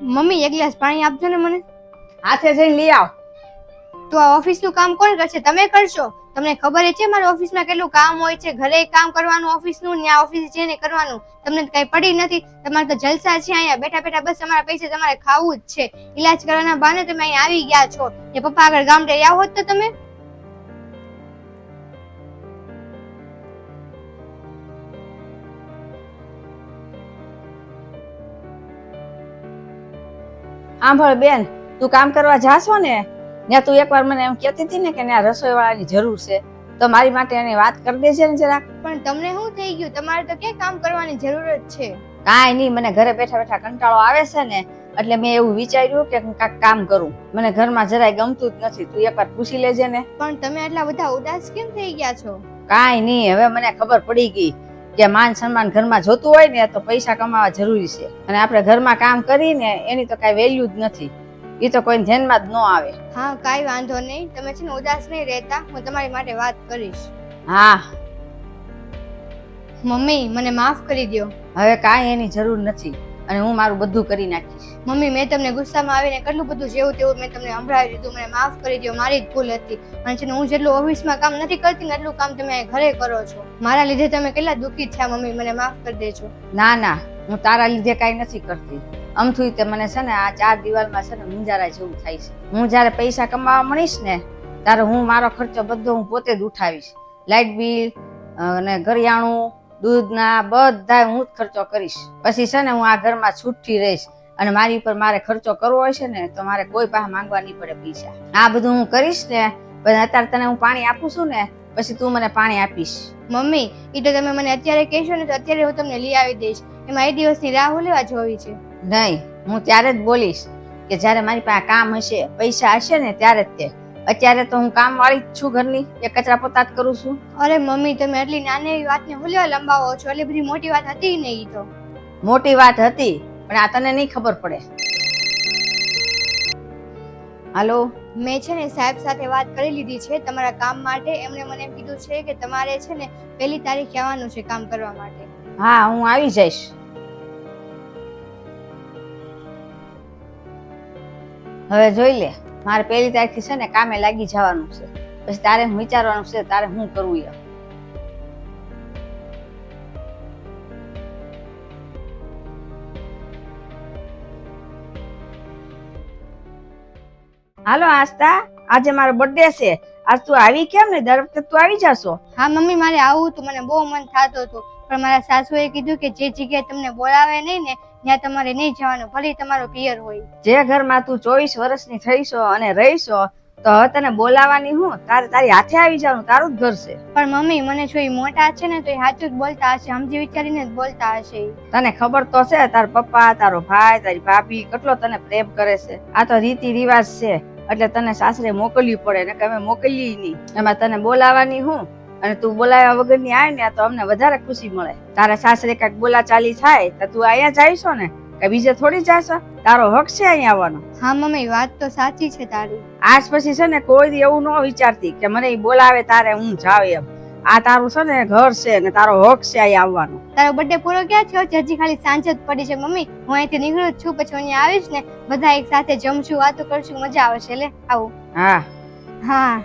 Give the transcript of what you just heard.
Mummy એક glass પાણી આપજો ને મને. હાથે જઈને લઈ આવ. તો આ ઓફિસનું કામ કોણ કરશે? તમે કરશો? તમને ખબર છે મારા ઓફિસમાં કેટલું કામ હોય છે, ઘરે કામ કરવાનું ઓફિસનું ને આ ઓફિસ જઈને કરવાનું. તમને કઈ પડી નથી? તમારે તો જલસા છે અહીંયા બેઠા બેઠા, બસ તમારા પૈસા તમારે ખાવું જ છે. ઈલાજ કરવાના બહાને તમે અહીંયા આવી ગયા છો. એ પપ્પા આગળ ગામડે રહ્યા હોત તો તમે આંભળ બેન, તું કામ કરવા જાશો ને ત્યાં તું એકવાર મને એમ કહેતી હતી ને કે ત્યાં રસોઈવાળાની જરૂર છે, તો મારી માટે એની વાત કરી દેજે ને જરાક. પણ તમને શું થઈ ગયું? તમારે તો ક્યાં કામ કરવાની જરૂર જ છે. કાંઈ નહીં, મને ઘરે બેઠા બેઠા કંટાળો આવે છે ને એટલે મેં એવું વિચાર્યું કે કાંઈક કામ કરું. મને ઘરમાં જરાય ગમતું જ નથી. તું એકવાર પૂછી લેજે ને. પણ તમે આટલા બધા ઉદાસ કેમ થઈ ગયા છો? કાંઈ નહીં, હવે મને ખબર પડી ગઈ કે માન સન્માન ઘરમાં જોતું હોય ને તો પૈસા કમાવા જરૂરી છે, અને આપણે ઘરમાં કામ કરીને એની તો કાંઈ વેલ્યુ જ નથી. એ તો કોઈ ધ્યાનમાં જ ન આવે. હા, કાંઈ વાંધો નહીં, તમે છે ને ઉદાસ નહીં રહેતા. હું તમારી માટે વાત કરીશ. હા મમ્મી, મને માફ કરી દો. હવે કાંઈ એની જરૂર નથી, અને હું મારું બધું કરી નાખીશ. મમ્મી, મેં તમને ગુસ્સામાં આવીને કેટલું બધું જેવું તેવું મેં તમને સંભળાવી દીધું. મને માફ કરી દો, મારી જ ભૂલ હતી. અને છે ને હું જેટલું ઓફિસમાં કામ નથી કરતી ને એટલું કામ તમે ઘરે કરો છો. મારા લીધે તમે કેટલા દુઃખી થયા. મમ્મી, મને માફ કરી દેજો. ના ના, હું તારા લીધે કાંઈ નથી કરતી. અમથું તે મને છે ને આ 4 દિવાલમાં છે ને મુંજારા જેવું થાય છે. હું જ્યારે પૈસા કમાવા મળીશ ને ત્યારે હું મારો ખર્ચો બધો હું પોતે જ ઉઠાવીશ. લાઇટ બિલ અને કરિયાણું, દૂધના બધા હું જ ખર્ચો કરીશ. પછી છે ને હું આ ઘરમાં છૂટથી રહીશ, અને મારી ઉપર મારે ખર્ચો કરવો હોય છે ને તો મારે કોઈ પાસે માંગવા નહીં પડે પૈસા. આ બધું હું કરીશ ને, પણ અત્યારે તને હું પાણી આપું છું ને પછી તું મને પાણી આપીશ. મમ્મી, એ તો તમે મને અત્યારે કહેશો ને તો અત્યારે હું તમને લઈ આવી દઈશ. એમાં એ દિવસની રાહ લેવા જોવી છે. નહીં, હું ત્યારે જ બોલીશ કે જ્યારે મારી પાસે કામ હશે, પૈસા હશે ને ત્યારે જ તે. અત્યારે તો હું કામ વાળી જ છું ઘરની, એ કચરા પોતા જ કરું છું. અરે મમ્મી, તમે એટલી નાની એવી વાતને હું લેવા લંબાવો છો? એટલી બધી મોટી વાત હતી નહીં. તો મોટી વાત હતી, પણ આ તને નહીં ખબર પડે. હાલો, મેં છે ને સાહેબ સાથે વાત કરી લીધી છે તમારા કામ માટે. એમણે મને એમ કીધું છે કે તમારે છે ને 1 તારીખે આવવાનું છે કામ કરવા માટે. હા, હું આવી જઈશ. હવે જોઈ લે, મારે 1 તારીખથી છે ને કામે લાગી જવાનું છે. પછી તારે વિચારવાનું છે તારે શું કરવું એમ. હાલો આસ્તા, આજે મારો બર્થડે છે. આજ તું આવી કેમ ને? દર વખતે તું આવી જાશો. હા મમ્મી, મારે આવું હતું, મને બહુ મન થતું હતું, પણ મારા સાસુએ કીધું કે જે જગ્યાએ તમને બોલાવે નહીં ને ત્યાં તમારે નહીં જવાનું, ભલે તમારો પિયર હોય. જે ઘરમાં તું 24 વર્ષની થઈશો અને રહીશો તો હવે તને બોલાવાની હું? તારે તારી હાથે આવી જવાનું, તારું જ ઘર છે. પણ મમ્મી, મને જો એ મોટા છે ને તો એ સાચું જ બોલતા હશે, સમજી વિચારીને જ બોલતા હશે. તને ખબર તો છે તાર પપ્પા, તારો ભાઈ, તારી ભાભી કેટલો તને પ્રેમ કરે છે. આ તો રીતિ રિવાજ છે એટલે તને સાસરે મોકલવી પડે, ને કે અમે મોકલીએ નહીં. એમાં તને બોલાવાની હું? અને તું બોલાવ્યા વગરની આવે ને તો અમને વધારે ખુશી મળે. તારા સાસરે કઈક બોલાચાલી થાય તો તું અહીંયા જઈશો ને, કે બીજે થોડી જાશો? તારો હક છે અહીંયા આવવાનો. હા મમ્મી, વાત તો સાચી છે તારી. આજ પછી છે ને કોઈ એવું ન વિચારતી કે મને બોલાવે તારે હું જાવ એમ. આ તારું છે ને ઘર છે ને તારો હક છે અહીંયા આવવાનો. તારો બર્થડે પૂરો ક્યાં થયો છે? હજી ખાલી સાંજ જ પડી છે મમ્મી. હું અહીંથી નીકળું જ છું, પછી અહીંયા આવીશ ને બધા એક સાથે જમશું, વાતો કરશું, મજા આવશે. લે આવું. હા હા.